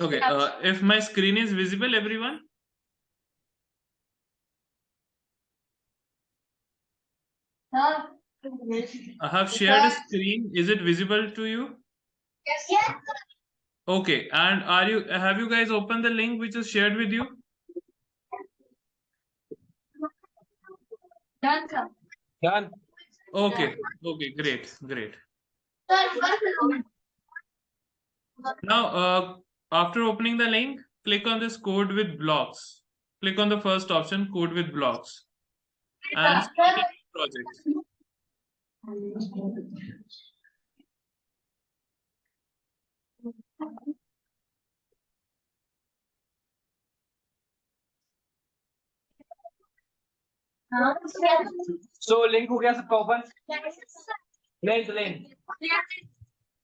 Okay, if my screen is visible, everyone? I have shared a screen. Is it visible to you? Yes. Okay, and have you guys opened the link which is shared with you? Done. Done. Okay, great. Now, after opening the link, click on this code with blocks. Click on the first option, code with blocks, and start a new project. So link हो गया सबका open? Link.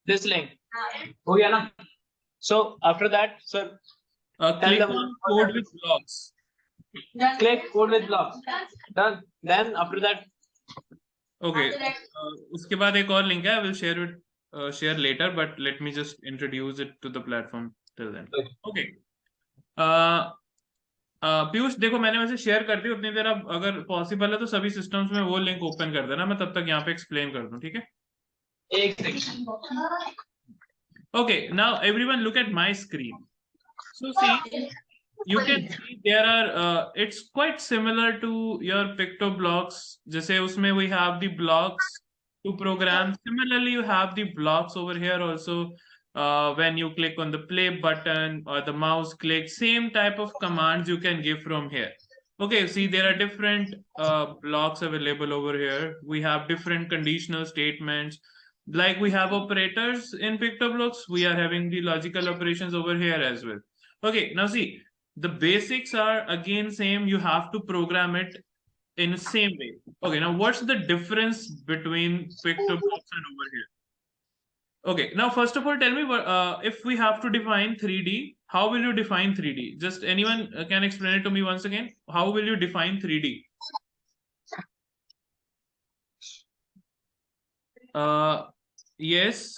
This link. हो गया ना? So after that, sir. Click on code with blocks. Click code with blocks. Done. Then after that. Okay. उसके बाद एक और link है. I will share it. Share later, but let me just introduce it to the platform till then. Okay. Piyush देखो मैंने वैसे share कर दी उतनी देर अब अगर पॉसिबल है तो सभी सिस्टम्स में वो लिंक ओपन कर देना मैं तब तक यहाँ पे एक्सप्लेन कर दूं ठीक है एक second Okay, now everyone look at my screen. So see, you can see there are it's quite similar to your PictoBlocks. जैसे उसमें we have the blocks to program. Similarly, you have the blocks over here also. When you click on the play button or the mouse click, same type of commands you can give from here. Okay, see there are different blocks available over here. We have different conditional statements. Like we have operators in PictoBlocks, we are having the logical operations over here as well. Okay, now see, the basics are again same. You have to program it in the same way. Okay, now what's the difference between PictoBlocks and over here? Okay, now first of all, tell me if we have to define 3D, how will you define 3D? Just anyone can explain it to me once again. How will you define 3D? Yes,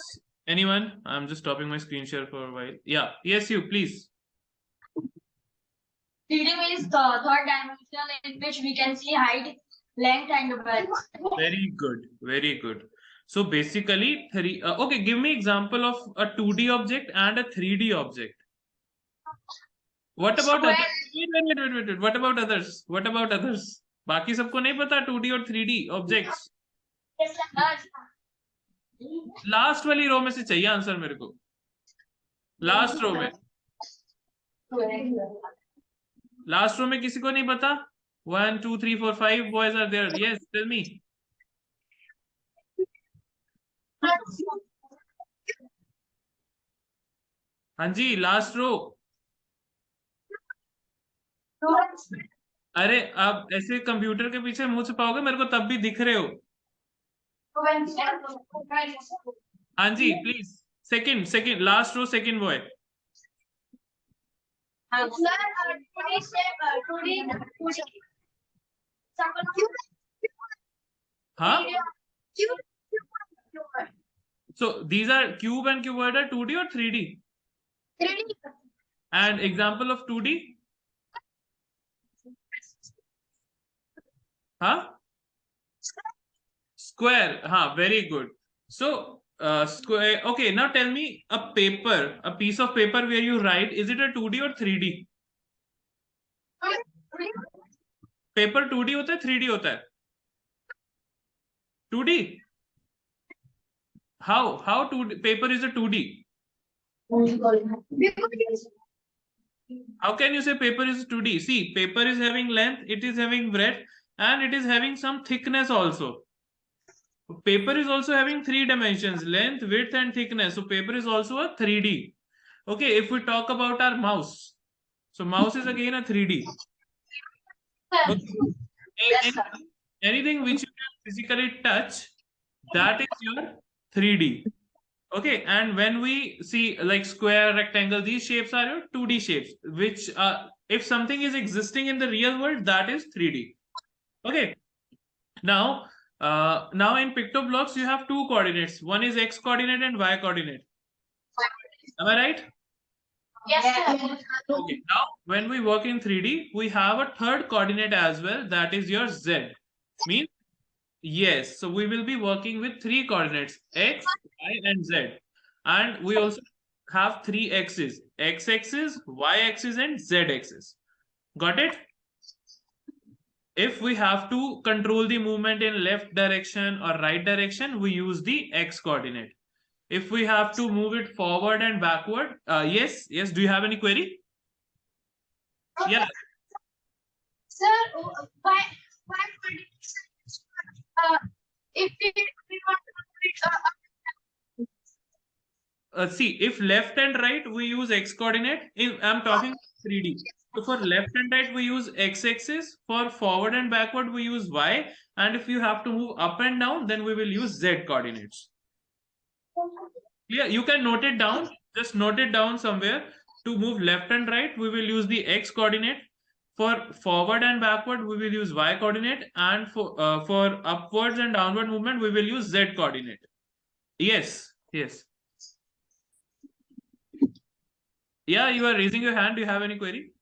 anyone? I'm just stopping my screen share for a while. Yeah, yes, you please. 3D means third dimensional in which we can see height, length, and width. Very good. So basically, okay, give me example of a 2D object and a 3D object. What about others? Wait. What about others? बाकी सबको नहीं पता 2D और 3D objects. Last वाली रो में से चाहिए answer मेरे को. लास्ट रो में किसी को नहीं पता? 1 2 3 4 5 boys are there. Yes, tell me. हाँ जी, लास्ट रो. अरे आप ऐसे कंप्यूटर के पीछे मुंह छुपाओगे मेरे को तब भी दिख रहे हो. हाँ जी, please. Second last row second boy. हाँ. So these are cube and cuboid are 2D or 3D? 3D. And example of 2D? Huh? Square. Very good. So square. Okay, now tell me a piece of paper where you write, is it a 2D or 3D? Paper 2D होता है 3D होता है? 2D. How 2D paper is a 2D? How can you say paper is 2D? See, paper is having length, it is having breadth, and it is having some thickness also. Paper is also having 3 dimensions, length, width, and thickness. So paper is also a 3D. Okay, if we talk about our mouse, so mouse is again a 3D. Okay. Anything which you can physically touch, that is your 3D. Okay, and when we see like square, rectangle, these shapes are your 2D shapes, which if something is existing in the real world, that is 3D. Okay, now in PictoBlocks, you have 2 coordinates. One is X coordinate and Y coordinate. Am I right? Yes, sir. Okay, now when we work in 3D, we have a third coordinate as well, that is your Z. Means, yes, so we will be working with three coordinates, X, Y, and Z. And we also have three X's, X axis, Y axis, and Z axis. Got it? If we have to control the movement in left direction or right direction, we use the X coordinate. If we have to move it forward and backward, yes, do you have any query? Yeah. Sir, why if we want to put it See, if left and right, we use X coordinate. I'm talking 3D. So for left and right, we use X axis. For forward and backward, we use Y. And if you have to move up and down, then we will use Z coordinates. Yeah, you can note it down. Just note it down somewhere. To move left and right, we will use the X coordinate. For forward and backward, we will use Y coordinate. And for upwards and downward movement, we will use Z coordinate. Yes. Yeah, you are raising your hand. Do you have any query?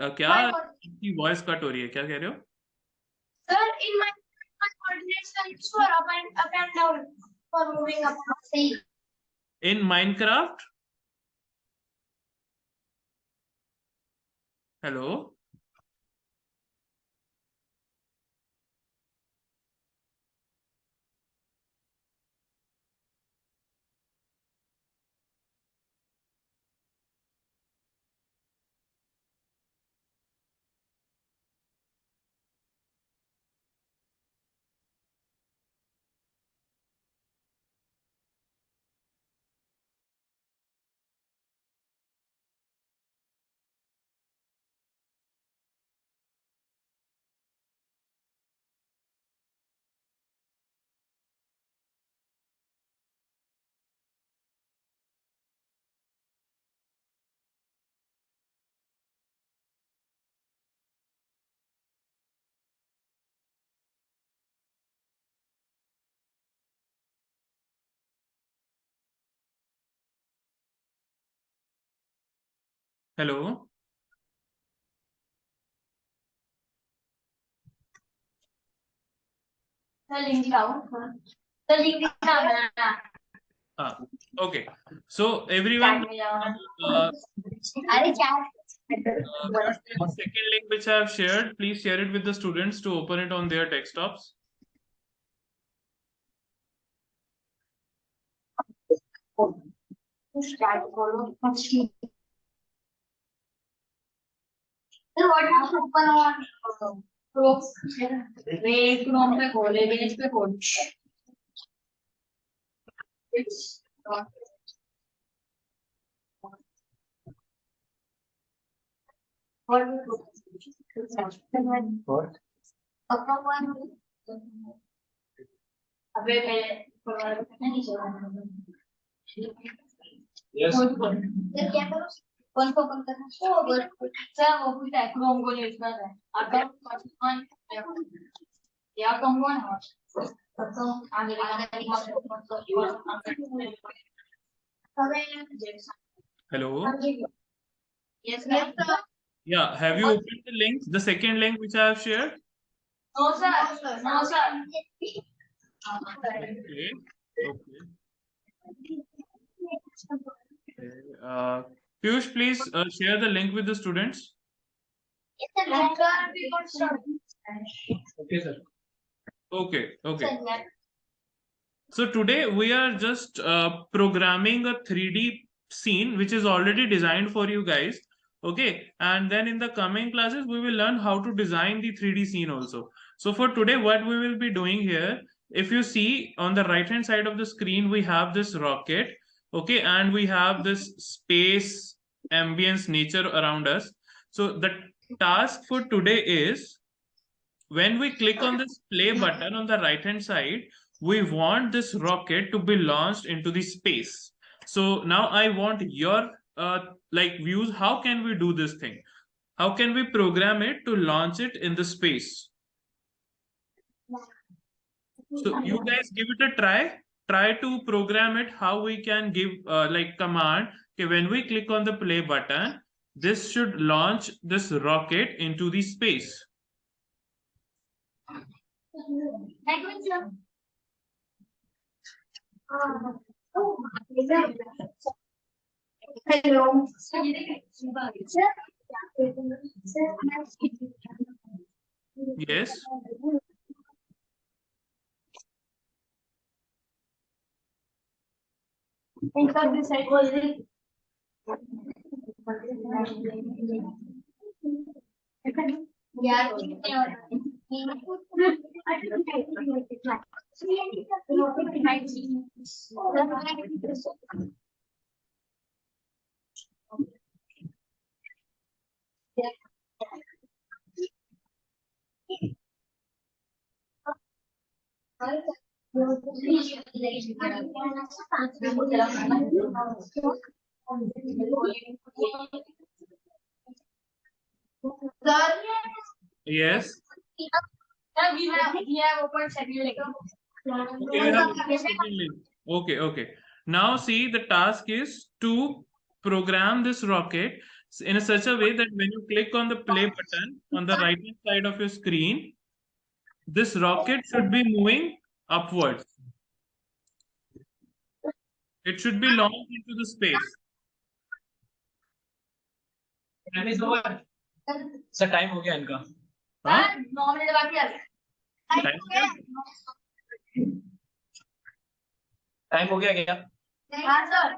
क्या की voice cut हो रही है, क्या कह रहे हो? Sir, in my coordinates are used for up and down for moving up. In Minecraft? Hello? Hello? The link down. The link down. Okay. So everyone, second link which I have shared, please share it with the students to open it on their desktops. What open on Chrome पे खोले page पे खोल अबे मैं Yes. क्या करो कौन को ओपन करना सर वो कुछ है क्रोम को यूज कर रहा है अगर या कौन है तो आगे Hello? Yes, sir. Yeah, have you opened the link, the second link which I have shared? No, sir. No, sir. Okay. Piyush, please share the link with the students. Okay, sir. Okay. So today we are just programming a 3D scene which is already designed for you guys. Okay, and then in the coming classes we will learn how to design the 3D scene also. So for today, what we will be doing here, if you see on the right hand side of the screen, we have this rocket. Okay, and we have this space, ambience, nature around us. So the task for today is, when we click on this play button on the right hand side, we want this rocket to be launched into the space. So now I want your views. How can we do this thing? How can we program it to launch it in the space? So you guys give it a try. Try to program it how we can give like command. Okay, when we click on the play button, this should launch this rocket into the space. Hello. Yes. Yes. We have opened second link. Okay, you have a second link. Okay, okay. Now see, the task is to program this rocket in such a way that when you click on the play button on the right hand side of your screen, this rocket should be moving upwards. It should be launched into the space. Time is over. Sir, time हो गया इनका. हाँ? 9 minute बाकी है. Time हो गया? Time हो गया क्या? हाँ सर.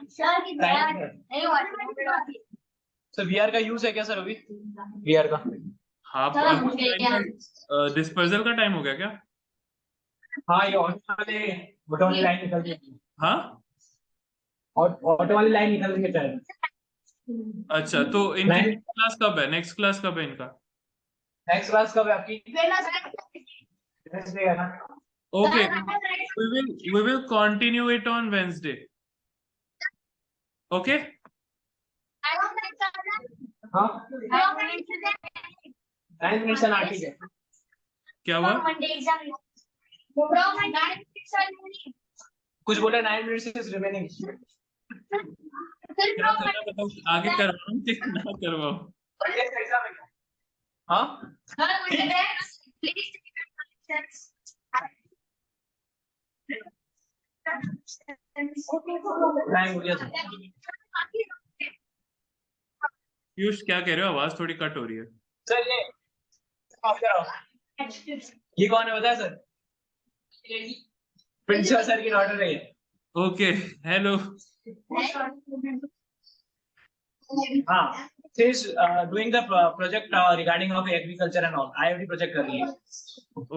सर की Time. नहीं हुआ. 9 मिनट बाकी है. सर VR का यूज है क्या सर अभी? VR का. हाँ, डिस्पर्सल का टाइम हो गया क्या? हाँ, ये ऑटो वाली लाइन निकल गई. हाँ? ऑटो वाली लाइन निकल गई शायद. अच्छा, तो इनकी क्लास कब है? नेक्स्ट क्लास कब है इनका? नेक्स्ट क्लास कब है आपकी? वेडनेसडे है ना? Okay, we will continue it on Wednesday. Okay? हाँ. 9 minutes and 8 है. क्या हुआ? कुछ बोला 9 minutes is remaining. क्या करना बताओ? आगे करवाऊं कि ना करवाऊं? हाँ? टाइम हो गया. पीयूष क्या कह रहे हो? आवाज थोड़ी कट हो रही है. सर ये कौन है बताया सर? प्रिंसिपल सर की डॉटर है ये. Okay, hello. हाँ. She is doing the project regarding of agriculture and all. IoT project कर रही है.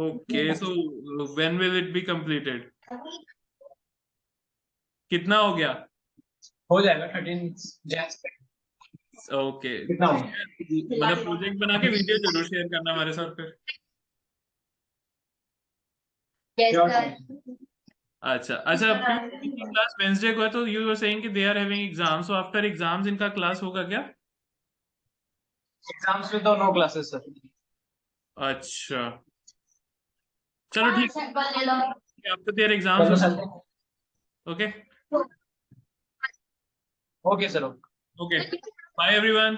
Okay, so when will it be completed? कितना हो गया? हो जाएगा 13 Jan. Okay. कितना हो? मतलब प्रोजेक्ट बना के वीडियो जरूर शेयर करना हमारे साथ फिर. अच्छा अच्छा. क्लास वेंसडे को है तो यू वर सेइंग कि they are having exams. So after exams इनका क्लास होगा क्या? एग्जाम्स में तो नो क्लासेस सर. अच्छा चलो ठीक है. After their exams. Okay okay sir. Okay. Bye everyone.